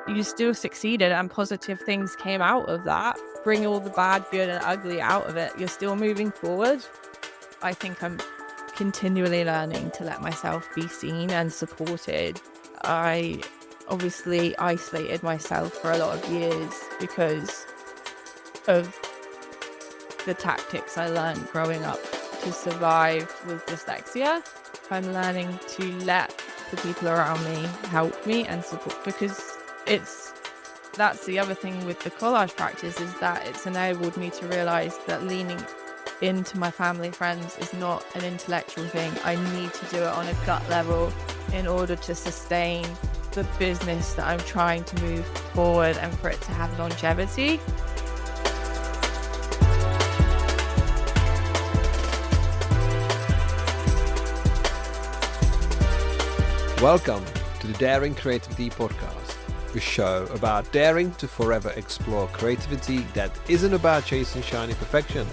you still succeeded and positive things came out of that. Bring all the bad, good and ugly out of it. You're still moving forward. I think I'm continually learning to let myself be seen and supported. I obviously isolated myself for a lot of years because of the tactics I learned growing up to survive with dyslexia. I'm learning to let the people around me help me and support, because that's the other thing with the collage practice, is that it's enabled me to realize that leaning into my family friends is not an intellectual thing. I need to do it on a gut level in order to sustain the business that I'm trying to move forward and for it to have longevity. Welcome to the Daring Creativity Podcast, a show about daring to forever explore creativity that isn't about chasing shiny perfection.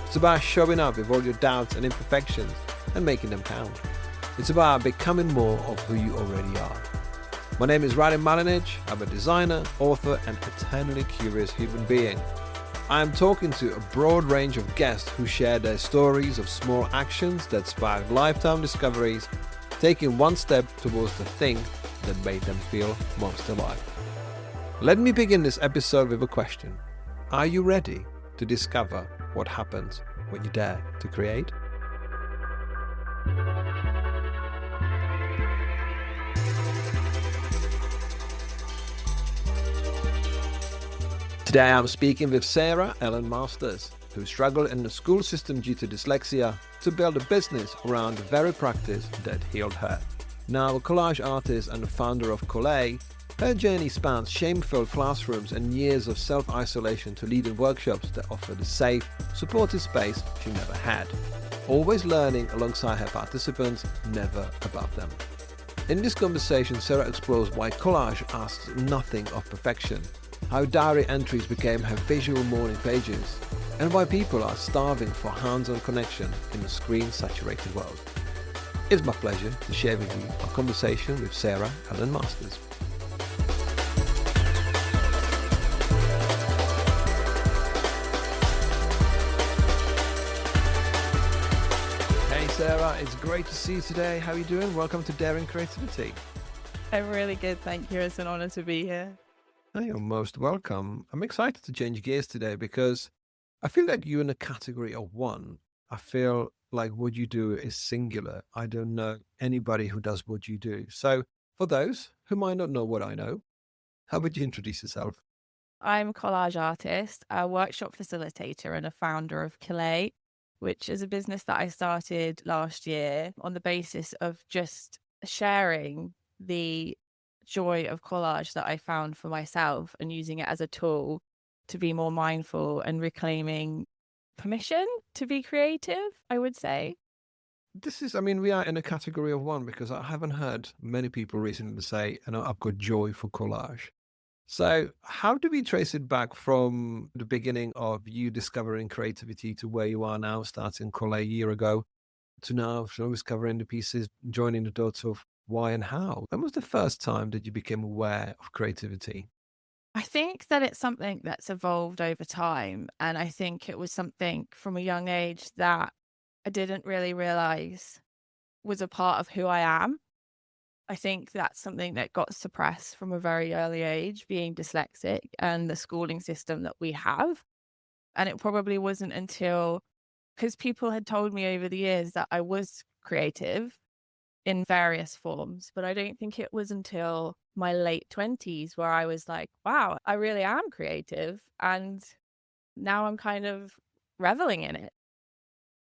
It's about showing up with all your doubts and imperfections and making them count. It's about becoming more of who you already are. My name is Radim Malinic. I'm a designer, author, and eternally curious human being. I am talking to a broad range of guests who share their stories of small actions that spark lifetime discoveries, taking one step towards the thing that made them feel most alive. Let me begin this episode with a question. Are you ready to discover what happens when you dare to create? Today I'm speaking with Sarah Ellen Masters, who struggled in the school system due to dyslexia to build a business around the very practice that healed her. Now a collage artist and the founder of Collage, her journey spans shame-filled classrooms and years of self-isolation to lead in workshops that offer the safe, supportive space she never had. Always learning alongside her participants, never above them. In this conversation, Sarah explores why collage asks nothing of perfection, how diary entries became her visual morning pages, and why people are starving for hands-on connection in a screen-saturated world. It's my pleasure to share with you our conversation with Sarah Ellen Masters. Hey Sarah, it's great to see you today. How are you doing? Welcome to Daring Creativity. I'm really good, thank you. It's an honor to be here. Oh, you're most welcome. I'm excited to change gears today because I feel like you're in a category of one. I feel like what you do is singular. I don't know anybody who does what you do. So for those who might not know what I know, how would you introduce yourself? I'm a collage artist, a workshop facilitator and a founder of Collage, which is a business that I started last year on the basis of just sharing the joy of collage that I found for myself and using it as a tool to be more mindful and reclaiming permission to be creative, I would say. We are in a category of one because I haven't heard many people recently say, I've got joy for collage. So how do we trace it back from the beginning of you discovering creativity to where you are now, starting Collage a year ago, to now discovering the pieces, joining the dots of why and how? When was the first time that you became aware of creativity? I think that it's something that's evolved over time. And I think it was something from a young age that I didn't really realize was a part of who I am. I think that's something that got suppressed from a very early age, being dyslexic and the schooling system that we have. And it probably wasn't until, because people had told me over the years that I was creative in various forms, but I don't think it was until my late 20s where I was like, wow, I really am creative. And now I'm kind of reveling in it.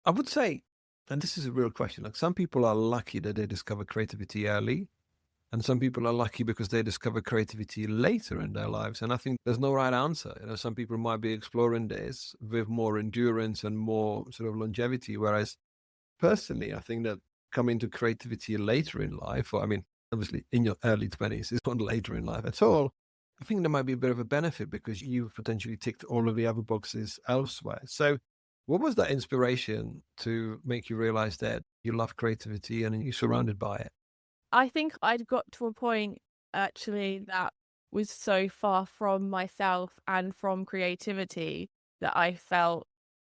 I would say, and this is a real question, like some people are lucky that they discover creativity early, and some people are lucky because they discover creativity later in their lives. And I think there's no right answer. Some people might be exploring this with more endurance and more sort of longevity, whereas personally, I think that coming to creativity later in life, obviously in your early 20s, is not later in life at all. I think there might be a bit of a benefit because you've potentially ticked all of the other boxes elsewhere. So what was that inspiration to make you realize that you love creativity and you're surrounded by it? I think I'd got to a point actually that was so far from myself and from creativity that I felt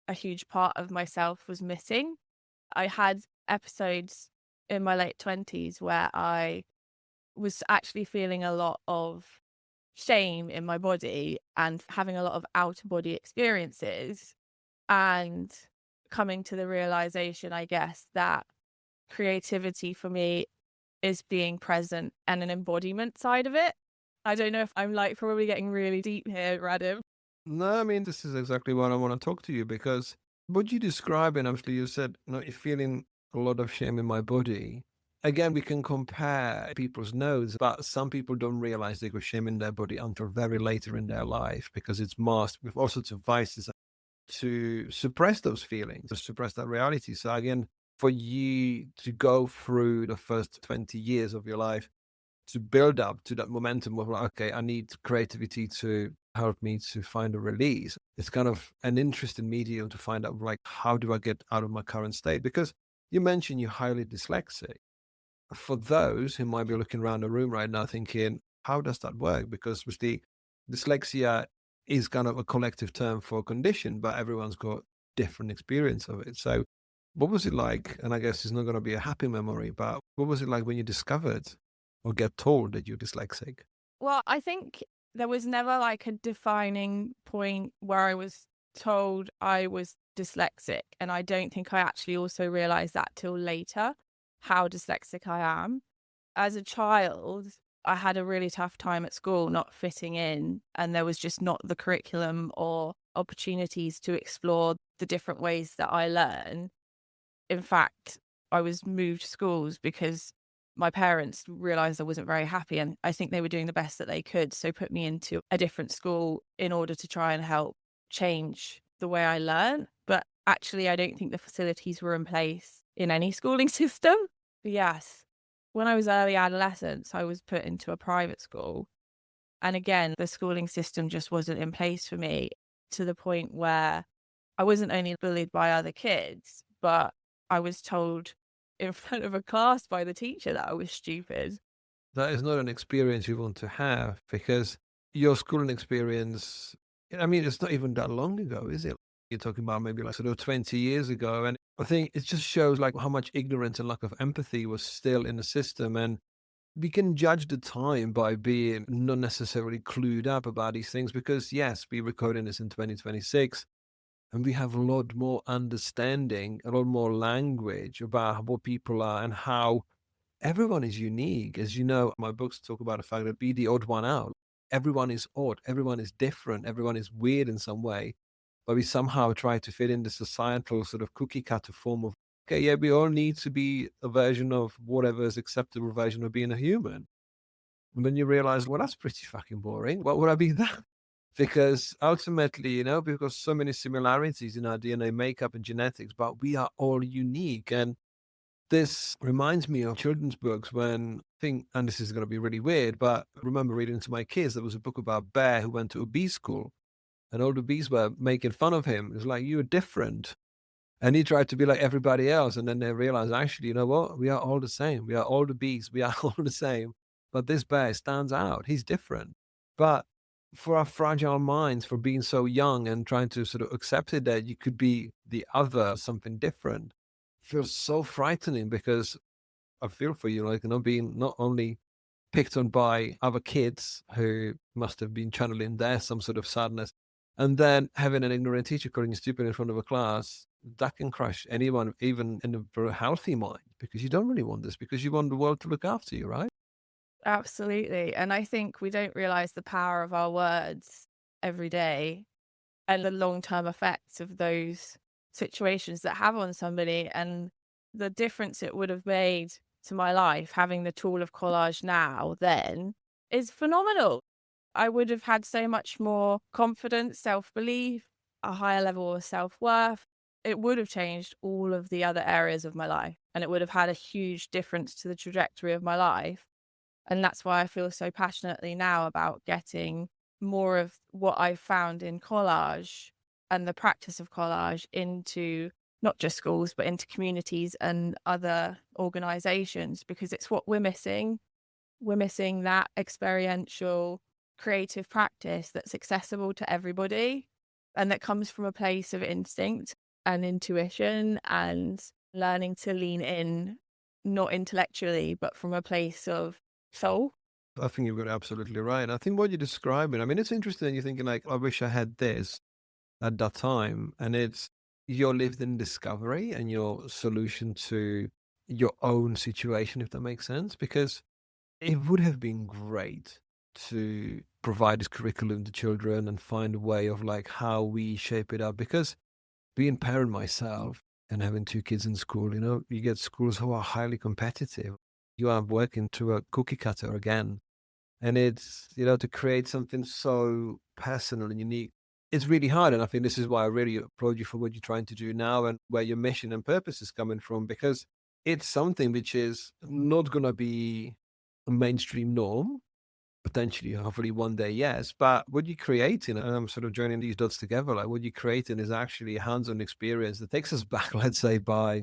a huge part of myself was missing. I had episodes in my late 20s where I was actually feeling a lot of shame in my body and having a lot of out of body experiences, and coming to the realization, I guess, that creativity for me is being present and an embodiment side of it. I don't know if I'm like probably getting really deep here, Radim. No, I mean, this is exactly what I want to talk to you because what you describe, and obviously you said, you're feeling a lot of shame in my body. Again, we can compare people's notes, but some people don't realize they got shame in their body until very later in their life because it's masked with all sorts of vices to suppress those feelings, to suppress that reality. So again, for you to go through the first 20 years of your life to build up to that momentum of like, okay, I need creativity to help me to find a release. It's kind of an interesting medium to find out like, how do I get out of my current state? Because you mentioned you're highly dyslexic. For those who might be looking around the room right now thinking, how does that work? Because with the dyslexia is kind of a collective term for a condition, but everyone's got different experience of it. So what was it like? And I guess it's not going to be a happy memory, but what was it like when you discovered or get told that you're dyslexic? Well, I think there was never like a defining point where I was told I was dyslexic. And I don't think I actually also realized that till later, how dyslexic I am. As a child, I had a really tough time at school, not fitting in, and there was just not the curriculum or opportunities to explore the different ways that I learn. In fact, I was moved schools because my parents realized I wasn't very happy, and I think they were doing the best that they could, so put me into a different school in order to try and help change the way I learn. But actually, I don't think the facilities were in place in any schooling system. But yes, when I was early adolescence, I was put into a private school. And again, the schooling system just wasn't in place for me, to the point where I wasn't only bullied by other kids, but I was told in front of a class by the teacher that I was stupid. That is not an experience you want to have because your schooling experience, I mean, it's not even that long ago, is it? You're talking about maybe like sort of 20 years ago. And I think it just shows like how much ignorance and lack of empathy was still in the system. And we can judge the time by being not necessarily clued up about these things because, yes, we're recording this in 2026 and we have a lot more understanding, a lot more language about what people are and how everyone is unique. As you know, my books talk about the fact that be the odd one out. Everyone is odd, everyone is different, everyone is weird in some way, but we somehow try to fit in the societal sort of cookie cutter form of, okay, yeah, we all need to be a version of whatever is acceptable version of being a human. And then you realize, well, that's pretty fucking boring. What would I be that? Because ultimately, because so many similarities in our DNA makeup and genetics, but we are all unique. And this reminds me of children's books when I think, and this is going to be really weird, but I remember reading to my kids, there was a book about a bear who went to a bee school and all the bees were making fun of him. It was like, you're different. And he tried to be like everybody else. And then they realized, actually, you know what? We are all the same. We are all the bees. We are all the same. But this bear stands out. He's different. But for our fragile minds, for being so young and trying to sort of accept it that you could be the other, something different, feels so frightening because I feel for you, like, being not only picked on by other kids who must have been channeling their some sort of sadness, and then having an ignorant teacher calling you stupid in front of a class, that can crush anyone, even in a very healthy mind, because you don't really want this, because you want the world to look after you, right? Absolutely. And I think we don't realize the power of our words every day and the long-term effects of those situations that have on somebody, and the difference it would have made to my life having the tool of collage now then is phenomenal. I would have had so much more confidence, self-belief, a higher level of self-worth. It would have changed all of the other areas of my life, and it would have had a huge difference to the trajectory of my life. And that's why I feel so passionately now about getting more of what I've found in collage and the practice of collage into not just schools, but into communities and other organizations, because it's what we're missing. We're missing that experiential creative practice that's accessible to everybody and that comes from a place of instinct and intuition and learning to lean in, not intellectually, but from a place of soul. I think you've got it absolutely right. And I think what you're describing, I mean, it's interesting. You're thinking like, I wish I had this at that time. And it's your lived in discovery and your solution to your own situation, if that makes sense. Because it would have been great to provide this curriculum to children and find a way of like how we shape it up. Because being parent myself and having two kids in school, you get schools who are highly competitive. You are working to a cookie cutter again. And it's, to create something so personal and unique, it's really hard. And I think this is why I really applaud you for what you're trying to do now and where your mission and purpose is coming from, because it's something which is not going to be a mainstream norm. Potentially, hopefully one day, yes. But what you're creating, and I'm sort of joining these dots together, like what you're creating is actually a hands-on experience that takes us back, let's say, by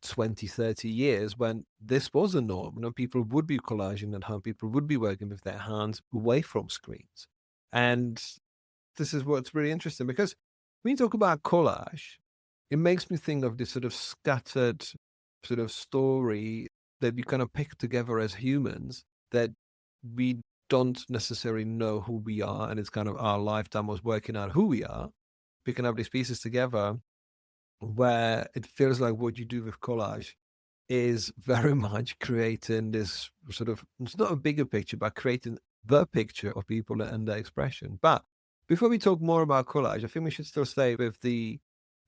20, 30 years when this was a norm. People would be collaging at home, people would be working with their hands away from screens. And this is what's really interesting, because when you talk about collage, it makes me think of this sort of scattered sort of story that we kind of pick together as humans that we don't necessarily know who we are. And it's kind of our lifetime was working out who we are, picking up these pieces together, where it feels like what you do with collage is very much creating this sort of, it's not a bigger picture, but creating the picture of people and their expression. But before we talk more about collage, I think we should still stay with the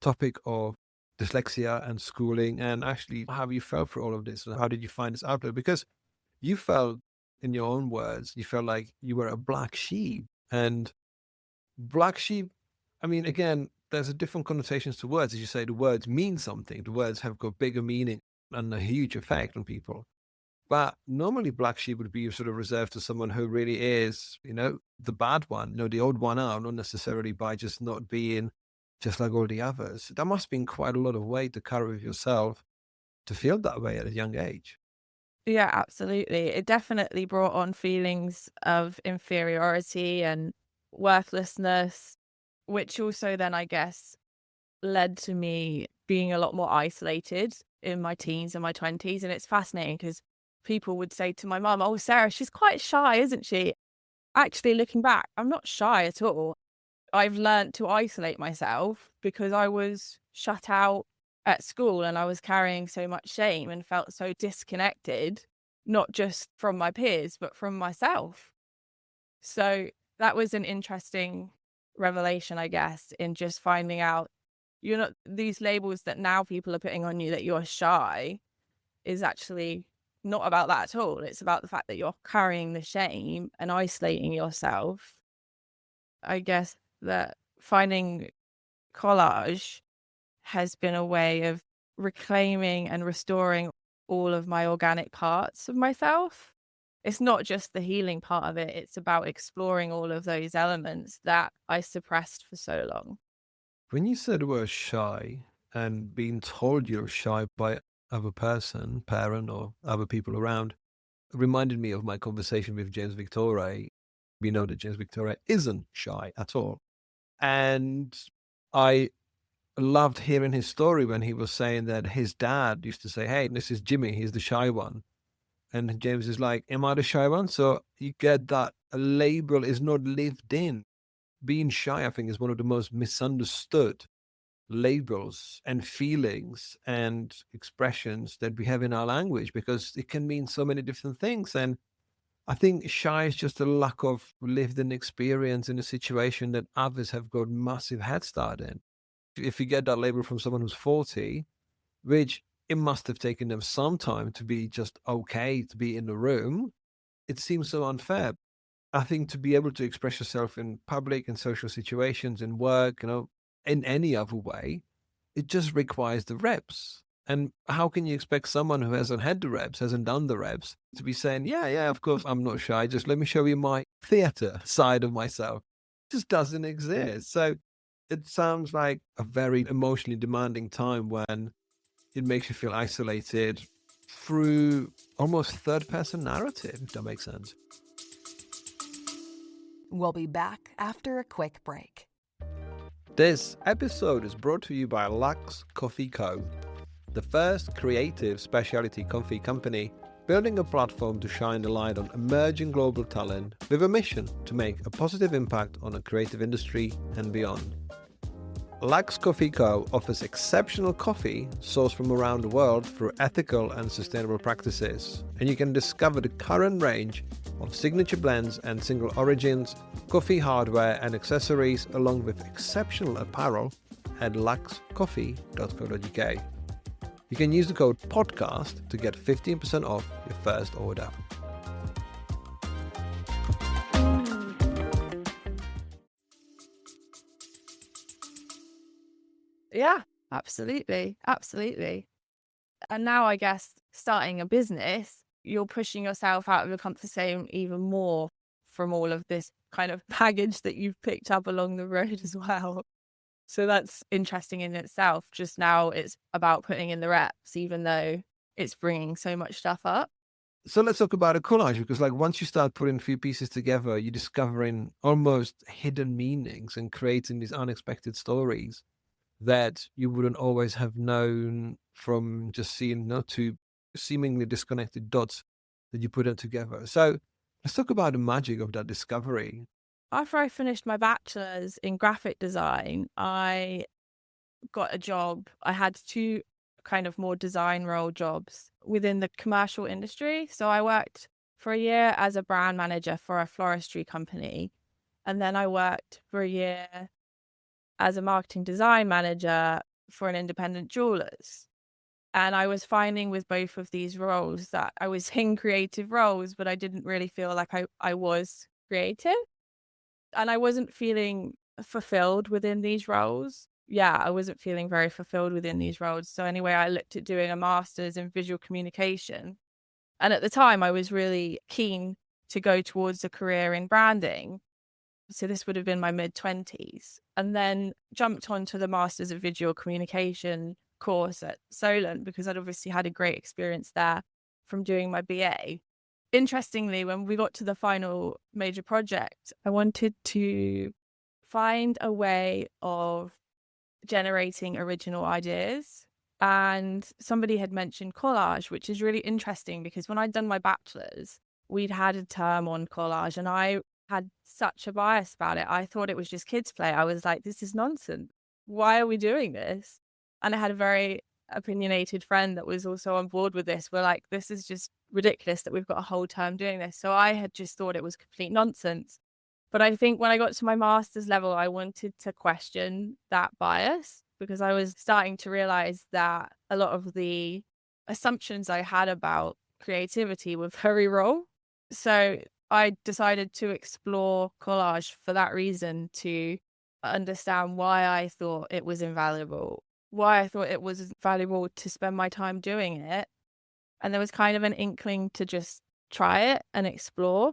topic of dyslexia and schooling, and actually how you felt through all of this and how did you find this outlet? Because you felt, in your own words, you felt like you were a black sheep. And black sheep, I mean, again, there's a different connotations to words. As you say, the words mean something. The words have got bigger meaning and a huge effect on people. But normally black sheep would be sort of reserved to someone who really is, the bad one, the odd one out, not necessarily by just not being just like all the others. That must have been quite a lot of weight to carry with yourself to feel that way at a young age. Yeah, absolutely. It definitely brought on feelings of inferiority and worthlessness, which also then, I guess, led to me being a lot more isolated in my teens and my 20s. And it's fascinating because people would say to my mum, "Oh, Sarah, she's quite shy, isn't she?" Actually, looking back, I'm not shy at all. I've learned to isolate myself because I was shut out at school and I was carrying so much shame and felt so disconnected, not just from my peers, but from myself. So that was an interesting revelation, I guess, in just finding out you're not, these labels that now people are putting on you that you're shy is actually not about that at all. It's about the fact that you're carrying the shame and isolating yourself. I guess that finding collage has been a way of reclaiming and restoring all of my organic parts of myself. It's not just the healing part of it, it's about exploring all of those elements that I suppressed for so long. When you said the word shy and being told you're shy by other person, parent or other people around, it reminded me of my conversation with James Victore. We know that James Victore isn't shy at all. And I loved hearing his story when he was saying that his dad used to say, "Hey, this is Jimmy, he's the shy one." And James is like, "Am I the shy one?" So you get that a label is not lived in. Being shy, I think, is one of the most misunderstood labels and feelings and expressions that we have in our language, because it can mean so many different things. And I think shy is just a lack of lived in experience in a situation that others have got massive head start in. If you get that label from someone who's 40, which it must have taken them some time to be just okay to be in the room, it seems so unfair. I think to be able to express yourself in public and social situations, in work, in any other way, it just requires the reps. And how can you expect someone who hasn't had the reps, hasn't done the reps, to be saying, yeah, yeah, of course, I'm not shy. Just let me show you my theater side of myself. It just doesn't exist. So it sounds like a very emotionally demanding time when it makes you feel isolated through almost third person narrative, if that makes sense. We'll be back after a quick break. This episode is brought to you by Lux Coffee Co., the first creative specialty coffee company building a platform to shine the light on emerging global talent with a mission to make a positive impact on the creative industry and beyond. Lux Coffee Co. offers exceptional coffee sourced from around the world through ethical and sustainable practices, and you can discover the current range of signature blends and single origins, coffee hardware and accessories, along with exceptional apparel at luxcoffee.co.uk. You can use the code PODCAST to get 15% off your first order. Yeah, absolutely. Absolutely. And now I guess starting a business, you're pushing yourself out of your comfort zone even more from all of this kind of baggage that you've picked up along the road as well. So that's interesting in itself. Just now it's about putting in the reps, even though it's bringing so much stuff up. So let's talk about a collage, because once you start putting a few pieces together, you're discovering almost hidden meanings and creating these unexpected stories that you wouldn't always have known from just seeing two seemingly disconnected dots that you put them together. So let's talk about the magic of that discovery. After I finished my bachelor's in graphic design, I got a job. I had two kind of more design role jobs within the commercial industry. So I worked for a year as a brand manager for a floristry company. And then I worked for a year as a marketing design manager for an independent jewelers. And I was finding with both of these roles that I was in creative roles, but I didn't really feel like I was creative. And I wasn't feeling fulfilled within these roles. Yeah, I wasn't feeling very fulfilled within these roles. So anyway, I looked at doing a master's in visual communication. And at the time, I was really keen to go towards a career in branding. So this would have been my mid-20s. And then jumped onto the Masters of Visual Communication course at Solent because I'd obviously had a great experience there from doing my BA. Interestingly, when we got to the final major project, I wanted to find a way of generating original ideas. And somebody had mentioned collage, which is really interesting because when I'd done my bachelor's, we'd had a term on collage and I had such a bias about it. I thought it was just kids' play. I was like, this is nonsense. Why are we doing this? And I had a very opinionated friend that was also on board with this. We're like, this is just ridiculous that we've got a whole term doing this. So I had just thought it was complete nonsense. But I think when I got to my master's level, I wanted to question that bias because I was starting to realize that a lot of the assumptions I had about creativity were very wrong. So I decided to explore collage for that reason, to understand why I thought it was invaluable, why I thought it was valuable to spend my time doing it. And there was kind of an inkling to just try it and explore.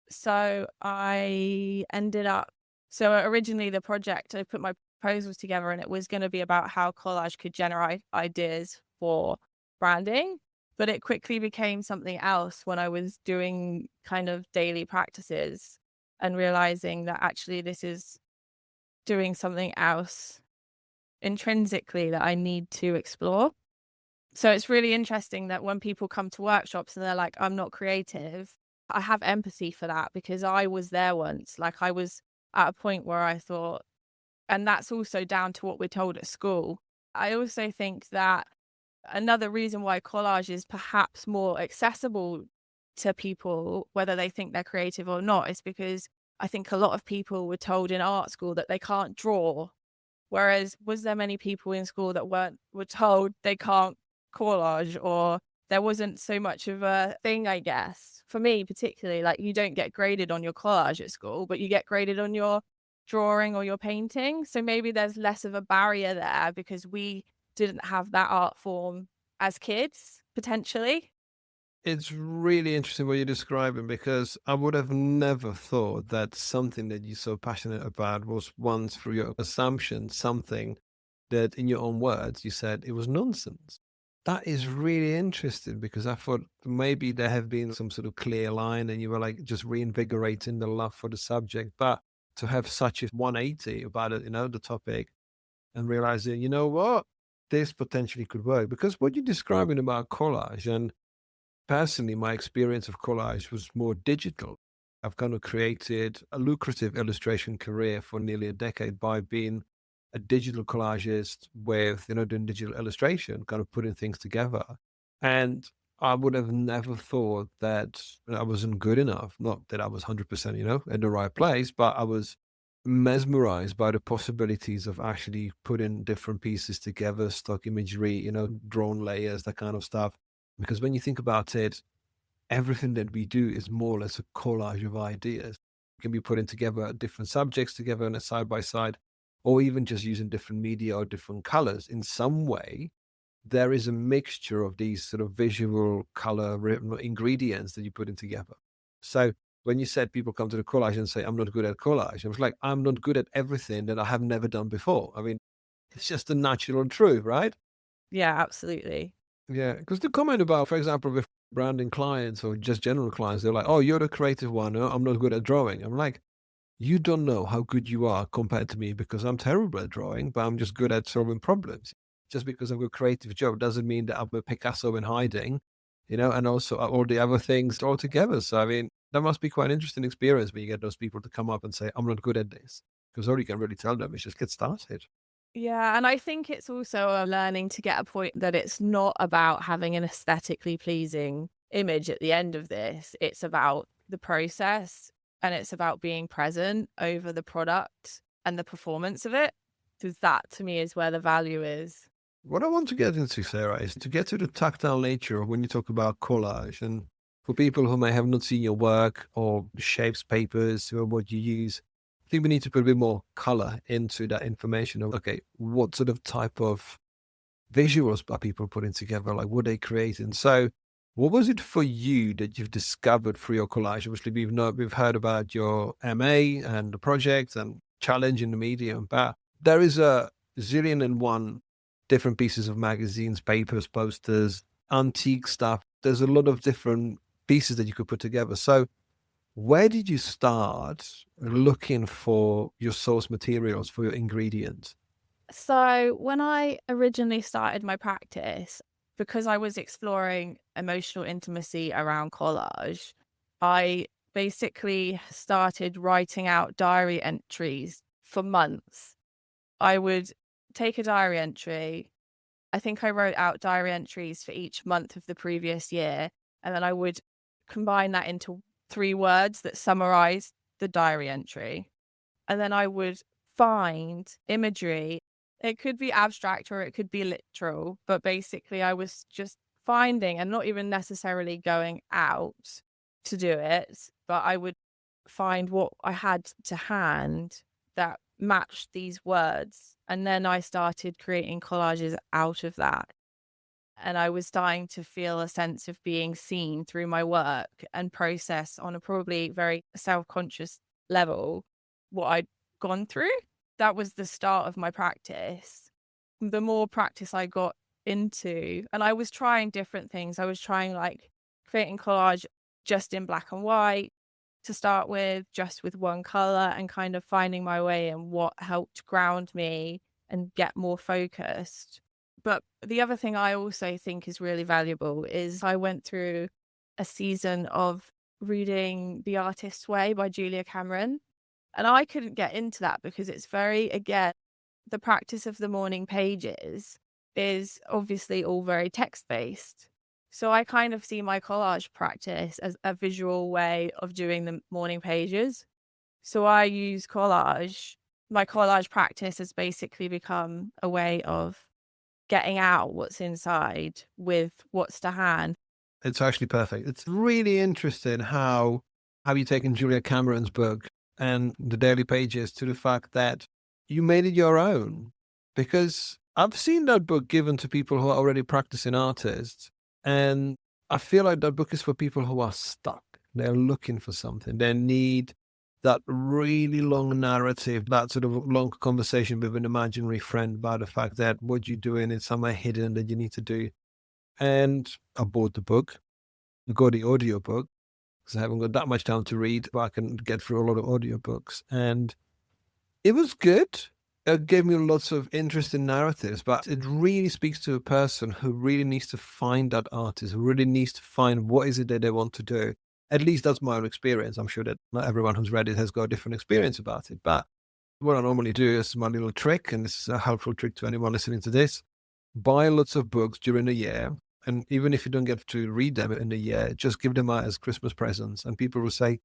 So I ended up, so originally the project, I put my proposals together and it was going to be about how collage could generate ideas for branding. But it quickly became something else when I was doing kind of daily practices and realizing that actually this is doing something else intrinsically that I need to explore. So it's really interesting that when people come to workshops and they're like, I'm not creative, I have empathy for that because I was there once. Like I was at a point where I thought, and that's also down to what we're told at school. I also think that another reason why collage is perhaps more accessible to people, whether they think they're creative or not, is because I think a lot of people were told in art school that they can't draw. Whereas was there many people in school that were told they can't collage, or there wasn't so much of a thing, I guess. For me particularly, like you don't get graded on your collage at school, but you get graded on your drawing or your painting. So maybe there's less of a barrier there because we didn't have that art form as kids, potentially. It's really interesting what you're describing, because I would have never thought that something that you're so passionate about was once, through your assumption, something that in your own words you said it was nonsense. That is really interesting because I thought maybe there have been some sort of clear line and you were like just reinvigorating the love for the subject. But to have such a 180 about it, the topic and realizing, you know what, this potentially could work. Because what you're describing about collage, and personally, my experience of collage was more digital. I've kind of created a lucrative illustration career for nearly a decade by being a digital collagist with, doing digital illustration, kind of putting things together. And I would have never thought that I wasn't good enough. Not that I was 100%, in the right place, but I was mesmerized by the possibilities of actually putting different pieces together, stock imagery, drawn layers, that kind of stuff. Because when you think about it, everything that we do is more or less a collage of ideas. We can be putting together different subjects together in a side by side, or even just using different media or different colors. In some way, there is a mixture of these sort of visual color ingredients that you put in together. So when you said people come to the collage and say, I'm not good at collage, I was like, I'm not good at everything that I have never done before. I mean, it's just the natural truth, right? Yeah, absolutely. Yeah, because the comment about, for example, with branding clients or just general clients, they're like, oh, you're the creative one. I'm not good at drawing. I'm like, you don't know how good you are compared to me because I'm terrible at drawing, but I'm just good at solving problems. Just because I've got a creative job doesn't mean that I'm a Picasso in hiding, and also all the other things all together. So, I mean, that must be quite an interesting experience when you get those people to come up and say, I'm not good at this. Because all you can really tell them is just get started. Yeah, and I think it's also a learning to get a point that it's not about having an aesthetically pleasing image at the end of this. It's about the process and it's about being present over the product and the performance of it. Because that to me is where the value is. What I want to get into, Sarah, is to get to the tactile nature of when you talk about collage. And for people who may have not seen your work or shapes, papers, or what you use, I think we need to put a bit more color into that information of, okay, what sort of type of visuals are people putting together? Like, what they creating? So what was it for you that you've discovered through your collage? Obviously, we've heard about your MA and the project and challenge in the medium, but there is a zillion and one different pieces of magazines, papers, posters, antique stuff. There's a lot of different pieces that you could put together. So where did you start looking for your source materials, for your ingredients? So when I originally started my practice, because I was exploring emotional intimacy around collage, I basically started writing out diary entries for months. I would take a diary entry. I think I wrote out diary entries for each month of the previous year, and then I would combine that into 3 words that summarized the diary entry. And then I would find imagery. It could be abstract or it could be literal, but basically I was just finding and not even necessarily going out to do it, but I would find what I had to hand that matched these words. And then I started creating collages out of that. And I was starting to feel a sense of being seen through my work and process on a probably very self-conscious level what I'd gone through. That was the start of my practice. The more practice I got into, and I was trying different things. I was trying like creating collage just in black and white to start with, just with one color, and kind of finding my way and what helped ground me and get more focused. But the other thing I also think is really valuable is I went through a season of reading The Artist's Way by Julia Cameron. And I couldn't get into that because it's very, again, the practice of the morning pages is obviously all very text-based. So I kind of see my collage practice as a visual way of doing the morning pages. So I use collage. My collage practice has basically become a way of getting out what's inside with what's to hand. It's actually perfect. It's really interesting how you've taken Julia Cameron's book and the daily pages to the fact that you made it your own. Because I've seen that book given to people who are already practicing artists. And I feel like that book is for people who are stuck. They're looking for something. They need that really long narrative, that sort of long conversation with an imaginary friend about the fact that what you're doing is somewhere hidden that you need to do. And I bought the book. I got the audiobook because I haven't got that much time to read, but I can get through a lot of audiobooks. And it was good. It gave me lots of interesting narratives, but it really speaks to a person who really needs to find that artist, who really needs to find what is it that they want to do. At least that's my own experience. I'm sure that not everyone who's read it has got a different experience about it. But what I normally do is my little trick, and this is a helpful trick to anyone listening to this: buy lots of books during the year. And even if you don't get to read them in the year, just give them out as Christmas presents. And people will say,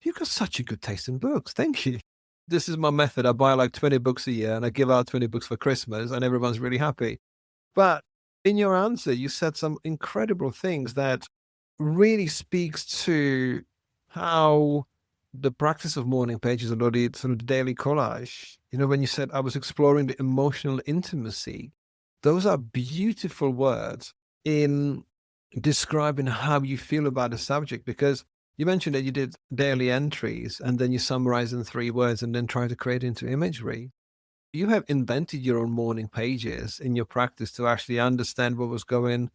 "You've got such a good taste in books. Thank you." This is my method. I buy like 20 books a year and I give out 20 books for Christmas and everyone's really happy. But in your answer, you said some incredible things that really speaks to how the practice of morning pages or the sort of daily collage, when you said I was exploring the emotional intimacy, those are beautiful words in describing how you feel about the subject, because you mentioned that you did daily entries and then you summarize in 3 words and then try to create into imagery. You have invented your own morning pages in your practice to actually understand what was going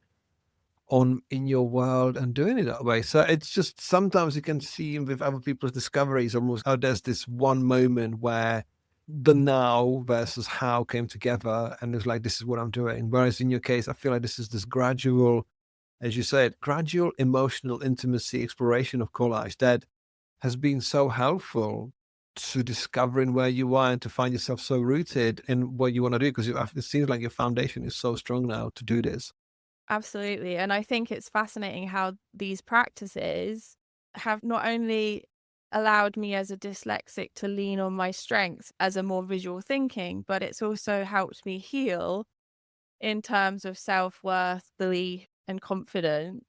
on in your world and doing it that way. So it's just sometimes you can see with other people's discoveries almost how there's this one moment where the now versus how came together and it's like, this is what I'm doing. Whereas in your case, I feel like this is this gradual, as you said, gradual emotional intimacy exploration of collage that has been so helpful to discovering where you are and to find yourself so rooted in what you want to do, because it seems like your foundation is so strong now to do this. Absolutely. And I think it's fascinating how these practices have not only allowed me as a dyslexic to lean on my strengths as a more visual thinking, but it's also helped me heal in terms of self-worth, belief, and confidence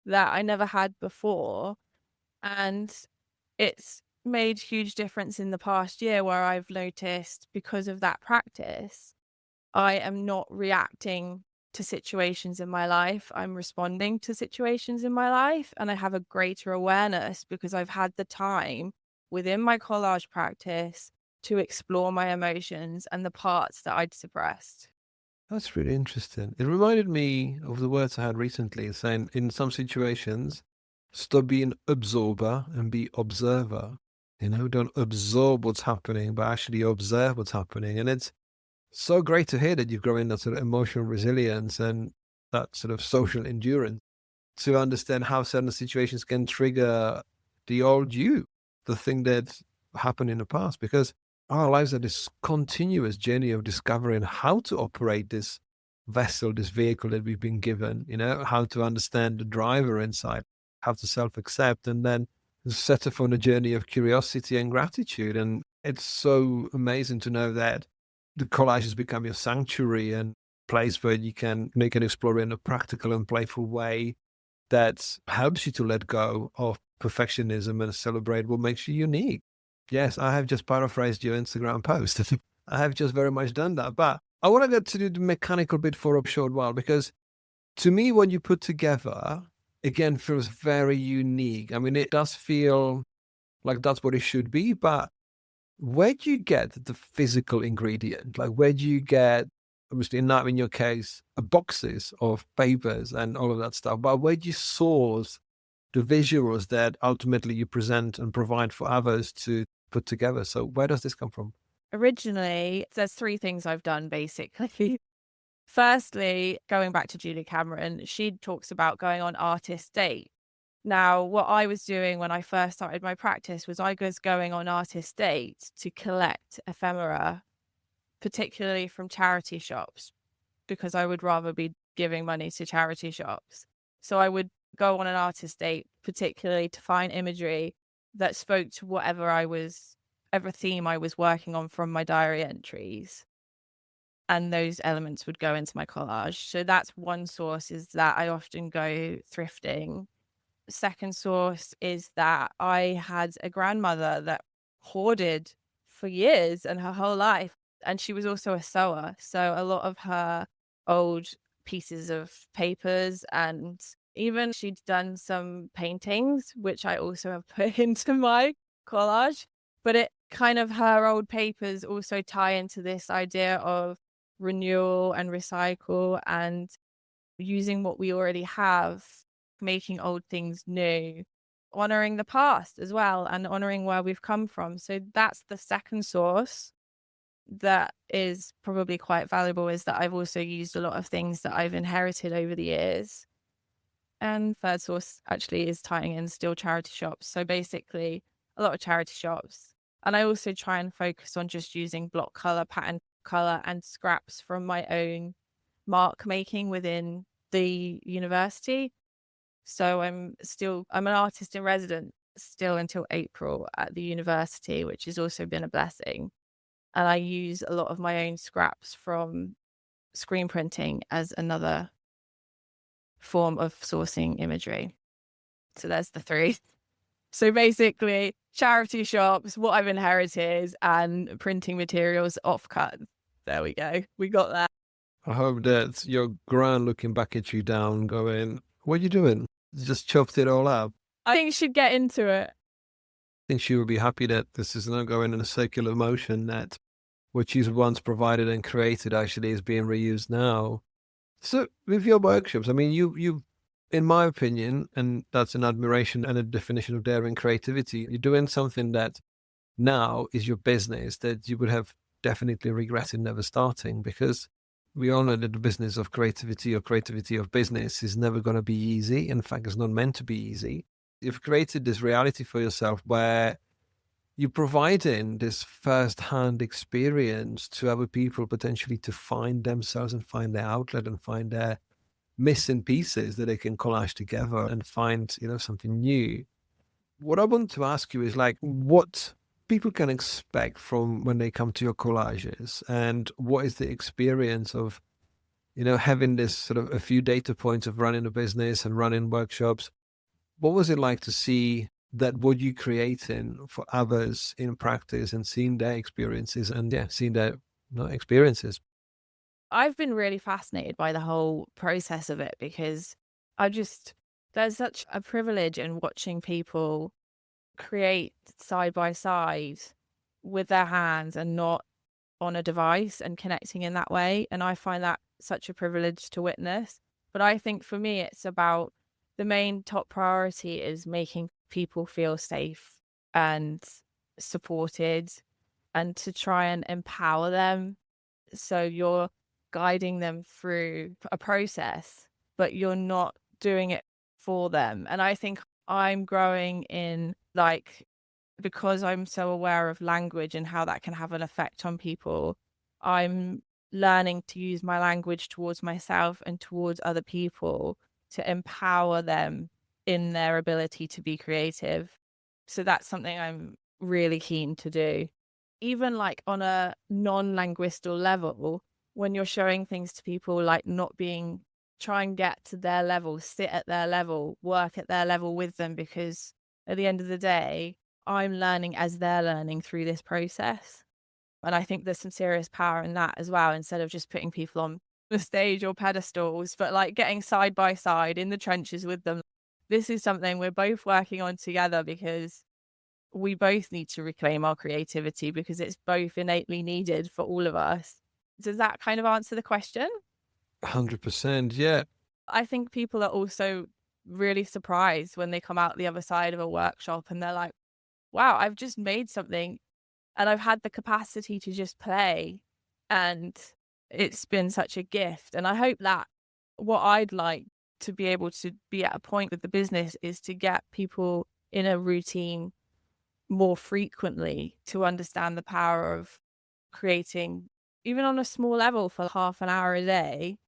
that I never had before. And it's made huge difference in the past year where I've noticed, because of that practice, I am not reacting to situations in my life. I'm responding to situations in my life, and I have a greater awareness because I've had the time within my collage practice to explore my emotions and the parts that I'd suppressed. That's really interesting. It reminded me of the words I had recently saying in some situations, stop being absorber and be observer. Don't absorb what's happening, but actually observe what's happening. And it's so great to hear that you've grown that sort of emotional resilience and that sort of social endurance to understand how certain situations can trigger the old you, the thing that happened in the past, because our lives are this continuous journey of discovering how to operate this vessel, this vehicle that we've been given, how to understand the driver inside, how to self-accept, and then set off on a journey of curiosity and gratitude. And it's so amazing to know that the collage has become your sanctuary and place where you can explore in a practical and playful way that helps you to let go of perfectionism and celebrate what makes you unique. Yes, I have just paraphrased your Instagram post. I have just very much done that. But I want to get to do the mechanical bit for a short while, because to me, what you put together, again, feels very unique. I mean, it does feel like that's what it should be, but where do you get the physical ingredient? Like, where do you get, obviously, not in your case, boxes of papers and all of that stuff, but where do you source the visuals that ultimately you present and provide for others to put together? So where does this come from? Originally, there's 3 things I've done basically. Firstly, going back to Julie Cameron, she talks about going on artist dates. Now, what I was doing when I first started my practice was I was going on artist dates to collect ephemera, particularly from charity shops, because I would rather be giving money to charity shops. So I would go on an artist date, particularly to find imagery that spoke to whatever theme I was working on from my diary entries. And those elements would go into my collage. So that's one source, is that I often go thrifting. Second source is that I had a grandmother that hoarded for years and her whole life. And she was also a sewer. So a lot of her old pieces of papers, and even she'd done some paintings, which I also have put into my collage. But it kind of, her old papers also tie into this idea of renewal and recycle. And using what we already have, making old things new, honoring the past as well, and honoring where we've come from. So that's the second source that is probably quite valuable, is that I've also used a lot of things that I've inherited over the years. And third source actually is tying in still charity shops. So basically a lot of charity shops. And I also try and focus on just using block color, pattern color, and scraps from my own mark making within the university. So I'm an artist in residence still until April at the university, which has also been a blessing. And I use a lot of my own scraps from screen printing as another form of sourcing imagery. So there's the three. So basically, charity shops, what I've inherited, and printing materials offcut. There we go. We got that. I hope that your gran looking back at you down going, what are you doing? You just chopped it all up. I think she'd get into it. I think she would be happy that this is not going in a circular motion, that what she's once provided and created actually is being reused now. So with your workshops, I mean, you, in my opinion, and that's an admiration and a definition of daring creativity, you're doing something that now is your business that you would have definitely regretted never starting, because we all know that the business of creativity or creativity of business is never going to be easy. In fact, it's not meant to be easy. You've created this reality for yourself where you're providing this first-hand experience to other people, potentially to find themselves and find their outlet and find their missing pieces that they can collage together and find, something new. What I want to ask you is what people can expect from when they come to your collages, and what is the experience of, having this sort of a few data points of running a business and running workshops. What was it like to see that what you're creating for others in practice and seeing their experiences and seeing their experiences? I've been really fascinated by the whole process of it, because there's such a privilege in watching people create side by side with their hands and not on a device and connecting in that way. And I find that such a privilege to witness. But I think for me, it's about the main top priority is making people feel safe and supported, and to try and empower them. So you're guiding them through a process, but you're not doing it for them. And I think I'm growing in because I'm so aware of language and how that can have an effect on people, I'm learning to use my language towards myself and towards other people to empower them in their ability to be creative. So that's something I'm really keen to do. Even on a non-linguistal level, when you're showing things to people, try and get to their level, sit at their level, work at their level with them, because at the end of the day, I'm learning as they're learning through this process. And I think there's some serious power in that as well, instead of just putting people on the stage or pedestals, but getting side by side in the trenches with them. This is something we're both working on together, because we both need to reclaim our creativity, because it's both innately needed for all of us. Does that kind of answer the question? 100%, yeah. I think people are also really surprised when they come out the other side of a workshop and they're like, wow, I've just made something and I've had the capacity to just play, and it's been such a gift. And I hope that what I'd like to be able to be at a point with the business is to get people in a routine more frequently to understand the power of creating, even on a small level for half an hour a day,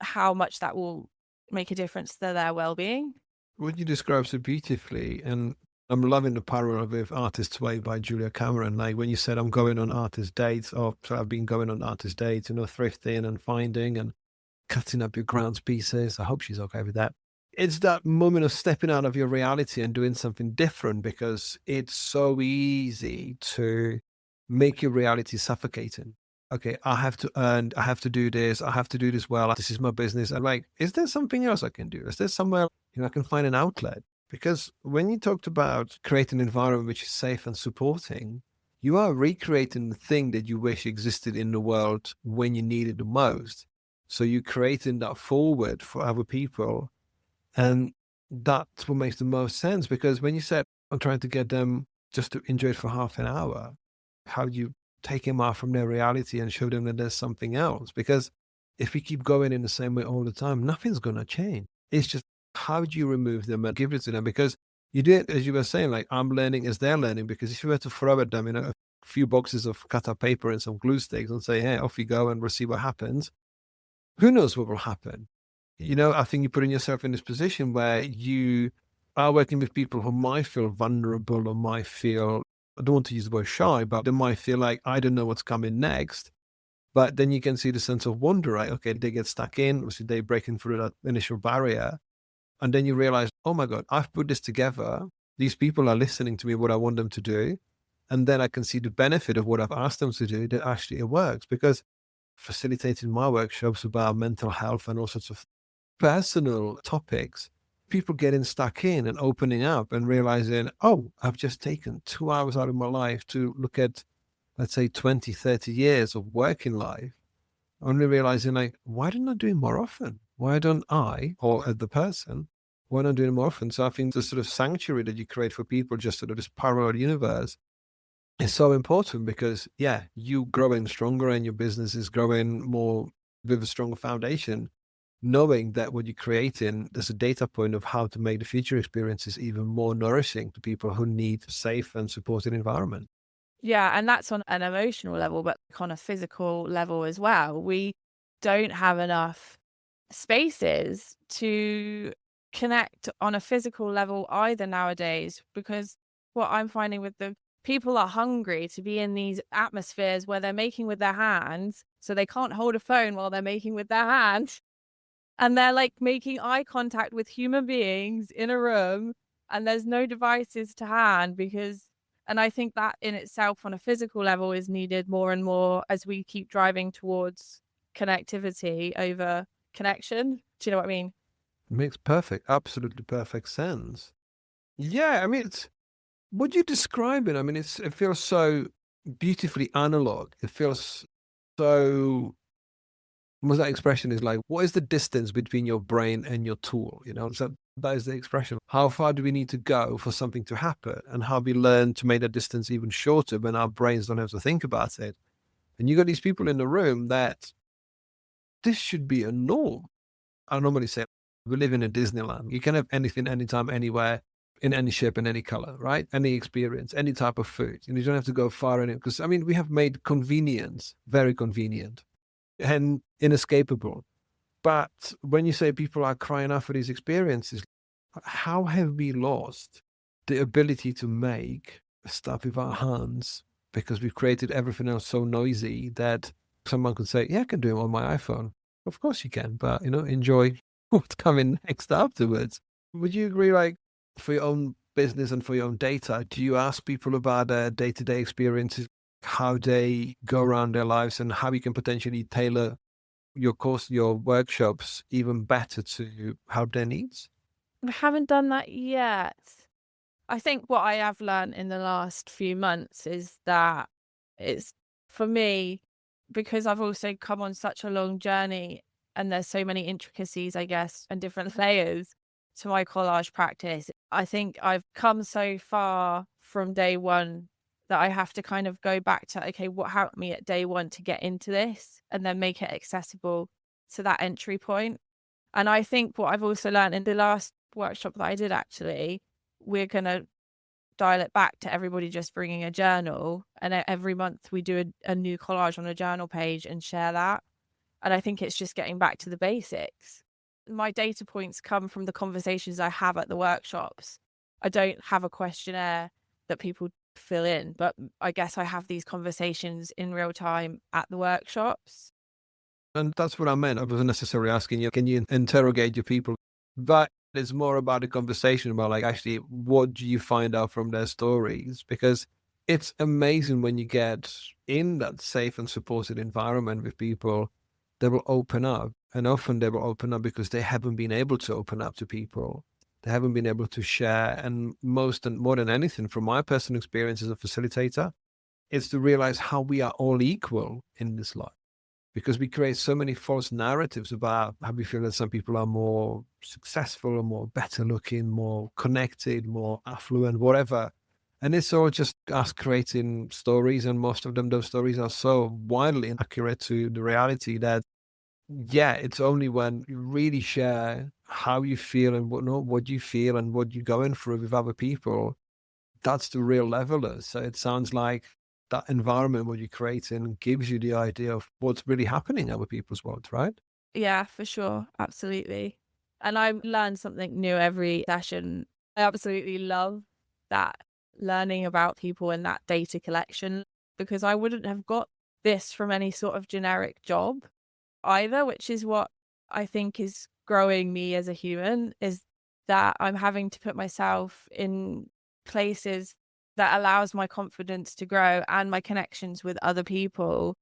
how much that will make a difference to their well-being. What you describe so beautifully, and I'm loving the parallel with Artist's Way by Julia Cameron. When you said, I'm going on artist dates, I've been going on artist dates, thrifting and finding and cutting up your grounds pieces. I hope she's okay with that. It's that moment of stepping out of your reality and doing something different, because it's so easy to make your reality suffocating. Okay, I have to earn, I have to do this well, this is my business. I'm is there something else I can do? Is there somewhere I can find an outlet? Because when you talked about creating an environment which is safe and supporting, you are recreating the thing that you wish existed in the world when you need it the most. So you're creating that forward for other people. And that's what makes the most sense, because when you said, I'm trying to get them just to enjoy it for half an hour, how do you take them out from their reality and show them that there's something else? Because if we keep going in the same way all the time, nothing's going to change. It's just, how do you remove them and give it to them? Because you do it, as you were saying, like, I'm learning as they're learning. Because if you were to throw at them, a few boxes of cut up paper and some glue sticks and say, hey, off you go and we'll see what happens, who knows what will happen? I think you're putting yourself in this position where you are working with people who might feel vulnerable or might feel, I don't want to use the word shy, but they might feel like, I don't know what's coming next. But then you can see the sense of wonder, right? Okay, they get stuck in, obviously they're breaking through that initial barrier. And then you realize, oh my God, I've put this together. These people are listening to me, what I want them to do. And then I can see the benefit of what I've asked them to do, that actually it works. Because facilitating my workshops about mental health and all sorts of personal topics, people getting stuck in and opening up and realizing, oh, I've just taken 2 hours out of my life to look at, let's say, 20, 30 years of working life, only realizing, like, why don't I do it more often? Why don't I, or the person, why not do it more often? So I think the sort of sanctuary that you create for people, just sort of this parallel universe, is so important, because, yeah, you growing stronger and your business is growing more with a stronger foundation, knowing that what you're creating, there's a data point of how to make the future experiences even more nourishing to people who need a safe and supported environment. Yeah, and that's on an emotional level, but on a physical level as well. We don't have enough spaces to connect on a physical level either nowadays, because what I'm finding with the people are hungry to be in these atmospheres where they're making with their hands, so they can't hold a phone while they're making with their hands. And they're like making eye contact with human beings in a room, and there's no devices to hand and I think that in itself on a physical level is needed more and more as we keep driving towards connectivity over connection. Do you know what I mean? It makes absolutely perfect sense. Yeah, I mean, what you describe it, I mean, it feels so beautifully analog. It feels so, what's that expression, is like, what is the distance between your brain and your tool? So that is the expression. How far do we need to go for something to happen? And how we learn to make that distance even shorter when our brains don't have to think about it. And you got these people in the room that this should be a norm. I normally say, we live in a Disneyland. You can have anything, anytime, anywhere, in any shape and any color, right? Any experience, any type of food. And you don't have to go far in it. Because, I mean, we have made convenience very convenient and inescapable. But when you say people are crying out for these experiences, how have we lost the ability to make stuff with our hands, because we've created everything else so noisy that someone could say, yeah, I can do it on my iPhone. Of course you can, but, enjoy what's coming next afterwards. Would you agree, like, for your own business and for your own data, do you ask people about their day-to-day experiences, how they go around their lives, and how you can potentially tailor your course, your workshops even better to help their needs? I haven't done that yet. I think what I have learned in the last few months is that it's, for me, because I've also come on such a long journey and there's so many intricacies, I guess, and different layers to my collage practice. I think I've come so far from day one that I have to kind of go back to, okay, what helped me at day one to get into this, and then make it accessible to that entry point. And I think what I've also learned in the last workshop that I did, actually, we're going to dial it back to everybody just bringing a journal. And every month we do a new collage on a journal page and share that. And I think it's just getting back to the basics. My data points come from the conversations I have at the workshops. I don't have a questionnaire that people fill in, but I guess I have these conversations in real time at the workshops. And that's what I meant. I wasn't necessarily asking you, can you interrogate your people? But it's more about a conversation about, like, actually, what do you find out from their stories? Because it's amazing when you get in that safe and supported environment with people, they will open up. And often they will open up because they haven't been able to open up to people. They haven't been able to share. And more than anything, from my personal experience as a facilitator, it's to realize how we are all equal in this life. because we create so many false narratives about how we feel that some people are more successful or more better looking, more connected, more affluent, whatever. And it's all just us creating stories. And most of them, those stories are so wildly inaccurate to the reality that, yeah, it's only when you really share how you feel and what you feel and what you're going through with other people, that's the real leveler. So it sounds like that environment what you're creating gives you the idea of what's really happening in other people's worlds, right? Yeah, for sure. Absolutely. And I learn something new every session. I absolutely love that, learning about people and that data collection, because I wouldn't have got this from any sort of generic job either, which is what I think is growing me as a human, is that I'm having to put myself in places that allows my confidence to grow and my connections with other people.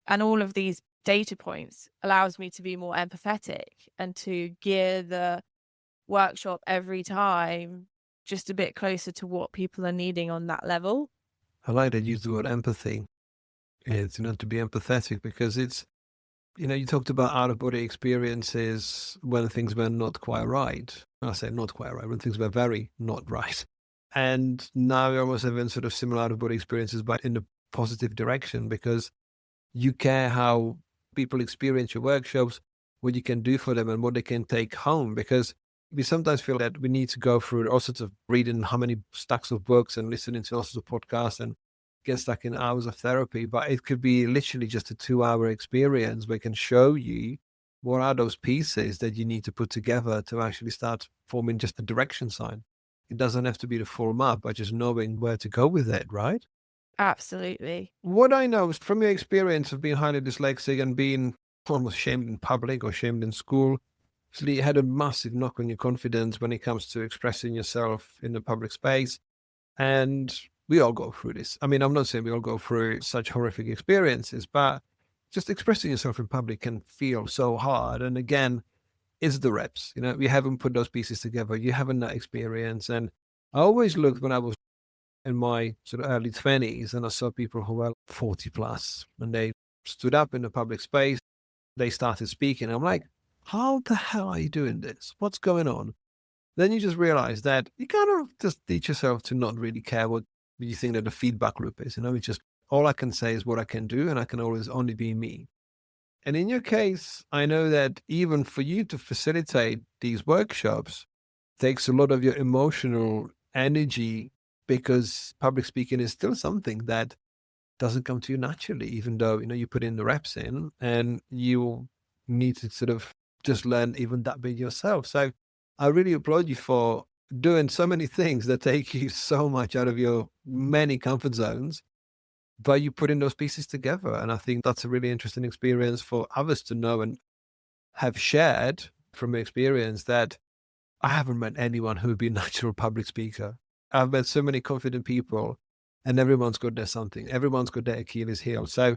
And all of these data points allows me to be more empathetic and to gear the workshop every time just a bit closer to what people are needing on that level. I like that you use the word empathy. It's, to be empathetic because it's, you talked about out of body experiences when things were not quite right. I say not quite right, when things were very not right. And now you're almost having sort of similar out of body experiences, but in the positive direction because you care how people experience your workshops, what you can do for them and what they can take home. Because we sometimes feel that we need to go through all sorts of reading how many stacks of books and listening to all sorts of podcasts and get stuck in hours of therapy. But it could be literally just a 2-hour experience where it can show you what are those pieces that you need to put together to actually start forming just a direction sign. It doesn't have to be the full map, but just knowing where to go with it, right? Absolutely. What I know is from your experience of being highly dyslexic and being almost shamed in public or shamed in school, actually it had a massive knock on your confidence when it comes to expressing yourself in the public space. And we all go through this. I mean, I'm not saying we all go through such horrific experiences, but just expressing yourself in public can feel so hard. And again, it's the reps. We haven't put those pieces together. You haven't that experience. And I always looked when I was in my sort of early 20s and I saw people who were 40 plus and they stood up in the public space. They started speaking. I'm like, how the hell are you doing this? What's going on? Then you just realize that you kind of just teach yourself to not really care what you think that the feedback loop is. It's just all I can say is what I can do and I can always only be me. And in your case, I know that even for you to facilitate these workshops takes a lot of your emotional energy because public speaking is still something that doesn't come to you naturally, even though, you put in the reps in and you need to sort of just learn even that bit yourself. So I really applaud you for doing so many things that take you so much out of your many comfort zones, but you put in those pieces together. And I think that's a really interesting experience for others to know and have shared from experience that I haven't met anyone who would be a natural public speaker. I've met so many confident people and everyone's got their something. Everyone's got their Achilles heel. So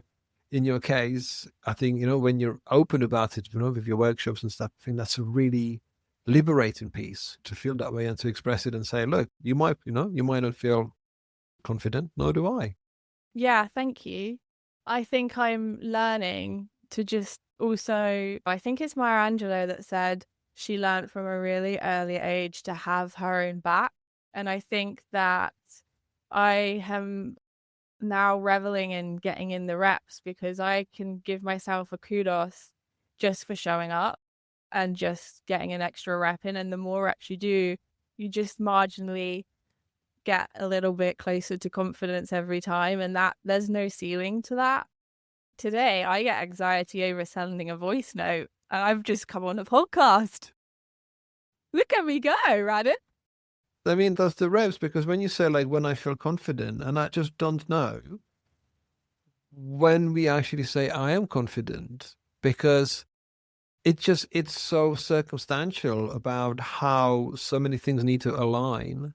in your case, I think, when you're open about it, with your workshops and stuff, I think that's a really liberating piece to feel that way and to express it and say, look, you might not feel confident, nor do I. Yeah, thank you. I think I'm learning to just also, I think it's Maya Angelou that said she learned from a really early age to have her own back. And I think that I am now reveling in getting in the reps because I can give myself a kudos just for showing up and just getting an extra rep in. And the more reps you do, you just marginally get a little bit closer to confidence every time. And that there's no ceiling to that. Today, I get anxiety over sending a voice note. And I've just come on a podcast. Look at me go, Radin. I mean, that's the reps, because when you say like, when I feel confident, and I just don't know when we actually say I am confident, because it's so circumstantial about how so many things need to align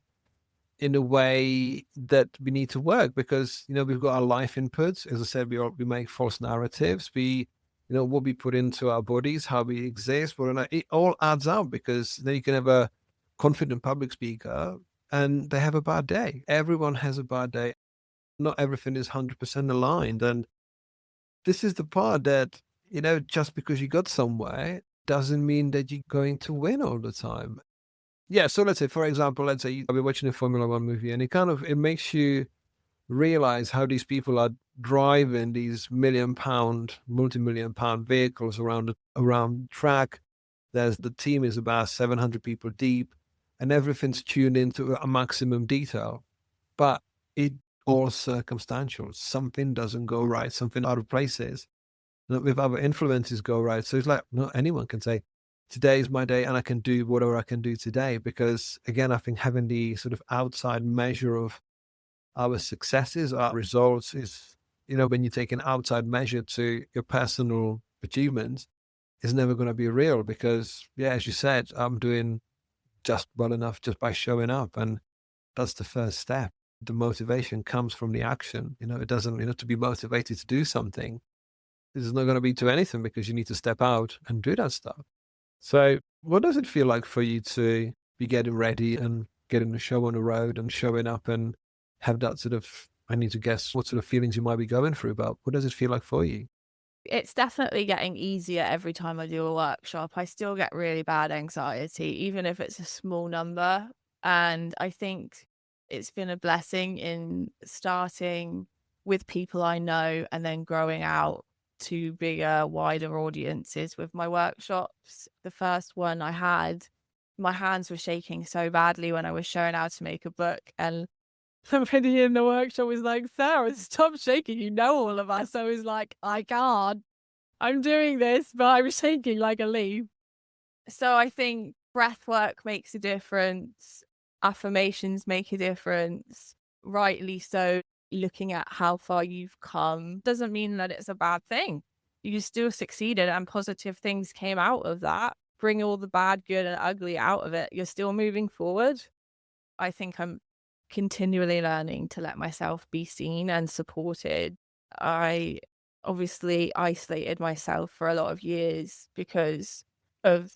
in a way that we need to work, because, we've got our life inputs. As I said, we make false narratives. What we put into our bodies, how we exist, it all adds up, because then you can have a confident public speaker and they have a bad day. Everyone has a bad day. Not everything is 100% aligned. And this is the part that just because you got somewhere doesn't mean that you're going to win all the time. Yeah. So let's say, for example, let's say I've been watching a Formula One movie and it makes you realize how these people are driving these multi-million pound vehicles around track. The team is about 700 people deep and everything's tuned into a maximum detail, but it all circumstantial. Something doesn't go right, something out of places. With other influences go right. So it's like, not anyone can say, today is my day and I can do whatever I can do today. Because again, I think having the sort of outside measure of our successes, our results is, when you take an outside measure to your personal achievements, is never going to be real because, yeah, as you said, I'm doing just well enough just by showing up. And that's the first step. The motivation comes from the action. It doesn't, to be motivated to do something, it's not going to be to anything because you need to step out and do that stuff. So what does it feel like for you to be getting ready and getting the show on the road and showing up and have that sort of, I need to guess what sort of feelings you might be going through, but what does it feel like for you? It's definitely getting easier every time I do a workshop. I still get really bad anxiety, even if it's a small number. And I think it's been a blessing in starting with people I know and then growing out to bigger, wider audiences with my workshops. The first one I had, my hands were shaking so badly when I was showing how to make a book. And somebody in the workshop was like, Sarah, stop shaking. You know all of us. I was like, I can't. I'm doing this, but I'm shaking like a leaf. So I think breath work makes a difference. Affirmations make a difference. Rightly so. Looking at how far you've come doesn't mean that it's a bad thing. You still succeeded and positive things came out of that. Bring all the bad, good, and ugly out of it. You're still moving forward. I think I'm continually learning to let myself be seen and supported. I obviously isolated myself for a lot of years because of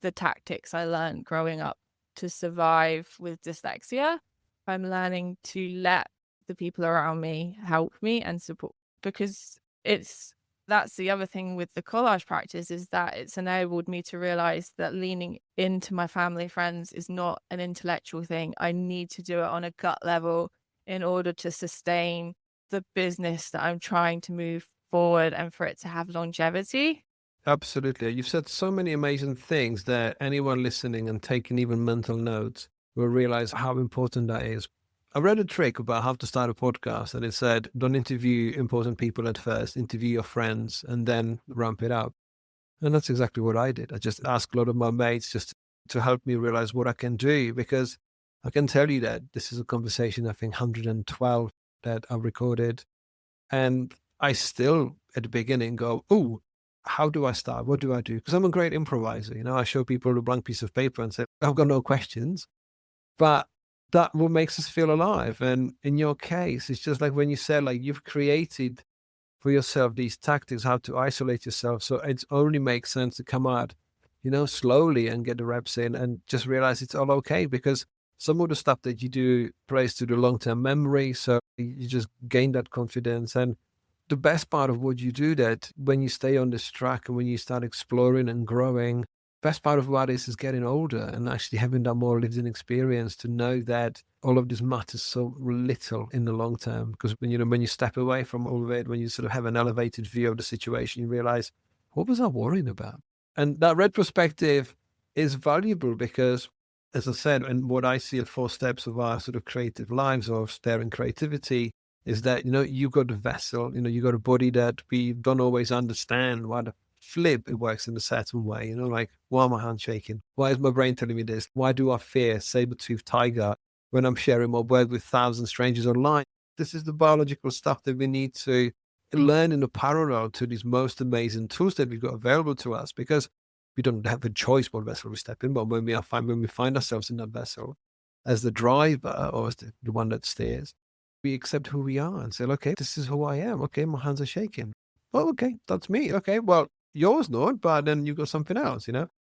the tactics I learned growing up to survive with dyslexia. I'm learning to let the people around me help me and support because that's the other thing with the collage practice is that it's enabled me to realize that leaning into my family, friends is not an intellectual thing. I need to do it on a gut level in order to sustain the business that I'm trying to move forward and for it to have longevity. Absolutely. You've said so many amazing things that anyone listening and taking even mental notes will realize how important that is. I read a trick about how to start a podcast and it said, don't interview important people at first, interview your friends and then ramp it up. And that's exactly what I did. I just asked a lot of my mates just to help me realize what I can do because I can tell you that this is a conversation, I think 112 that I've recorded. And I still at the beginning go, oh, how do I start? What do I do? Because I'm a great improviser. I show people a blank piece of paper and say, I've got no questions. But that what makes us feel alive. And in your case, it's just like when you said, like you've created for yourself these tactics, how to isolate yourself. So it only makes sense to come out, slowly and get the reps in and just realize it's all okay because some of the stuff that you do plays to the long-term memory. So you just gain that confidence. And the best part of what you do that when you stay on this track and when you start exploring and growing, best part of what is getting older and actually having that more lived in experience to know that all of this matters so little in the long term. Because when you step away from all of it, when you sort of have an elevated view of the situation, you realize, what was I worrying about? And that retrospective is valuable because, as I said, and what I see at 4 steps of our sort of creative lives or staring creativity is that, you've got a vessel, you've got a body that we don't always understand why the flip it works in a certain way, like, why are my hands shaking? Why is my brain telling me this? Why do I fear saber-toothed tiger when I'm sharing my word with 1,000 strangers online? This is the biological stuff that we need to learn in a parallel to these most amazing tools that we've got available to us because we don't have a choice what vessel we step in, but when we find ourselves in that vessel as the driver or as the one that steers, we accept who we are and say, okay, this is who I am. Okay, my hands are shaking. Oh, okay, that's me. Okay, well, yours not, but then you got something else,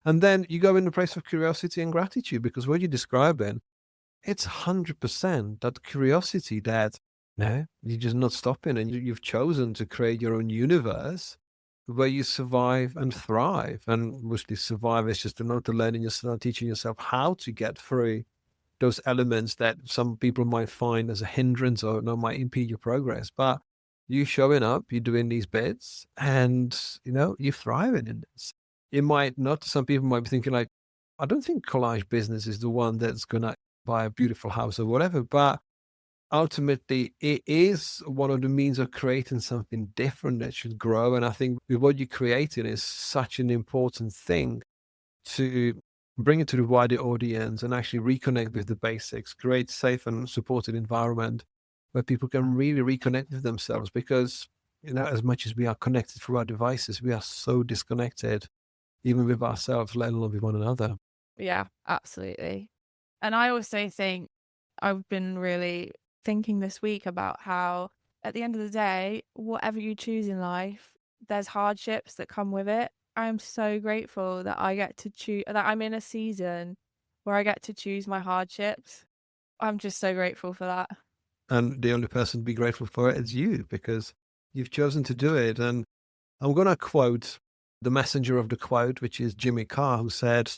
And then you go in the place of curiosity and gratitude because what you're describing, it's 100% that curiosity that, no, you're just not stopping and you've chosen to create your own universe where you survive and thrive. And mostly survive is just not learning yourself, teaching yourself how to get through those elements that some people might find as a hindrance or might impede your progress. But you showing up, you're doing these bits, and you're thriving in this. It might not, some people might be thinking like, I don't think Collage business is the one that's gonna buy a beautiful house or whatever, but ultimately it is one of the means of creating something different that should grow. And I think with what you're creating is such an important thing to bring it to the wider audience and actually reconnect with the basics, create safe and supported environment where people can really reconnect with themselves. Because, as much as we are connected through our devices, we are so disconnected, even with ourselves, let alone with one another. Yeah, absolutely. And I also think I've been really thinking this week about how at the end of the day, whatever you choose in life, there's hardships that come with it. I'm so grateful that I get to choose, that I'm in a season where I get to choose my hardships. I'm just so grateful for that. And the only person to be grateful for it is you, because you've chosen to do it. And I'm going to quote the messenger of the quote, which is Jimmy Carr, who said,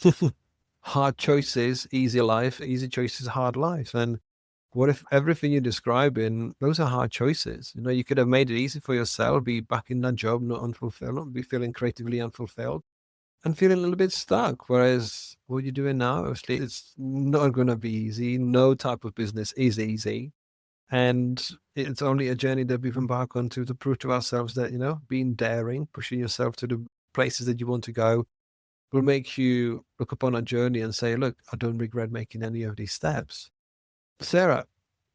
hard choices, easy life, easy choices, hard life. And what if everything you're describing, those are hard choices? You could have made it easy for yourself, be back in that job, not unfulfilled, not be feeling creatively unfulfilled and feeling a little bit stuck. Whereas what you're doing now, obviously, it's not going to be easy. No type of business is easy. And it's only a journey that we've embarked on to prove to ourselves that, being daring, pushing yourself to the places that you want to go will make you look upon a journey and say, look, I don't regret making any of these steps. Sarah,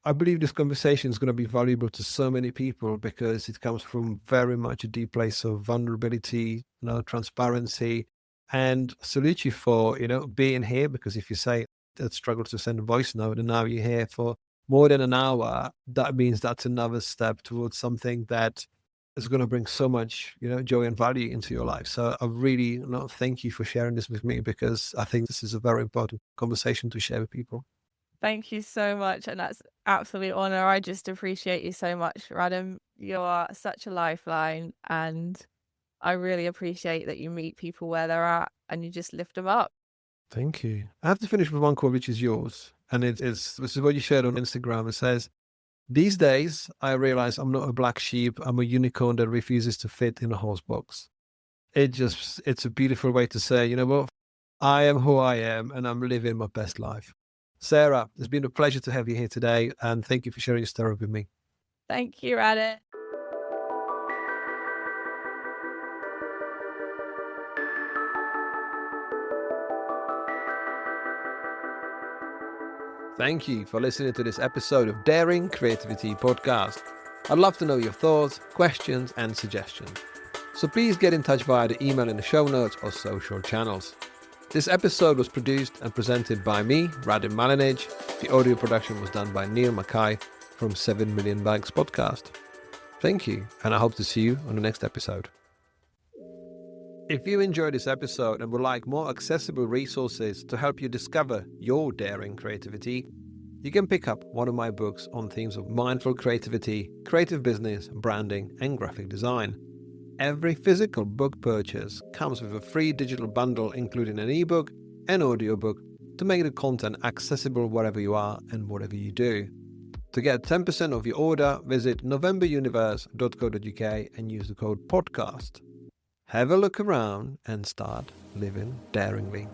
I believe this conversation is going to be valuable to so many people because it comes from very much a deep place of vulnerability, transparency, and salute you for, being here. Because if you say that struggle to send a voice note and now you're here for more than an hour, that means that's another step towards something that is going to bring so much, joy and value into your life. So I really thank you for sharing this with me, because I think this is a very important conversation to share with people. Thank you so much. And that's absolute honor. I just appreciate you so much, Radham. You are such a lifeline. And I really appreciate that you meet people where they're at and you just lift them up. Thank you. I have to finish with one quote, which is yours. And this is what you shared on Instagram. It says, these days, I realize I'm not a black sheep. I'm a unicorn that refuses to fit in a horse box. It's a beautiful way to say, what? I am who I am and I'm living my best life. Sarah, it's been a pleasure to have you here today. And thank you for sharing your story with me. Thank you, Radham. Thank you for listening to this episode of Daring Creativity Podcast. I'd love to know your thoughts, questions, and suggestions. So please get in touch via the email in the show notes or social channels. This episode was produced and presented by me, Radham Malinage. The audio production was done by Neil Mackay from 7 Million Bags Podcast. Thank you, and I hope to see you on the next episode. If you enjoyed this episode and would like more accessible resources to help you discover your daring creativity, you can pick up one of my books on themes of mindful creativity, creative business, branding, and graphic design. Every physical book purchase comes with a free digital bundle, including an ebook and audiobook, to make the content accessible wherever you are and whatever you do. To get 10% of your order, visit novemberuniverse.co.uk and use the code PODCAST. Have a look around and start living daringly.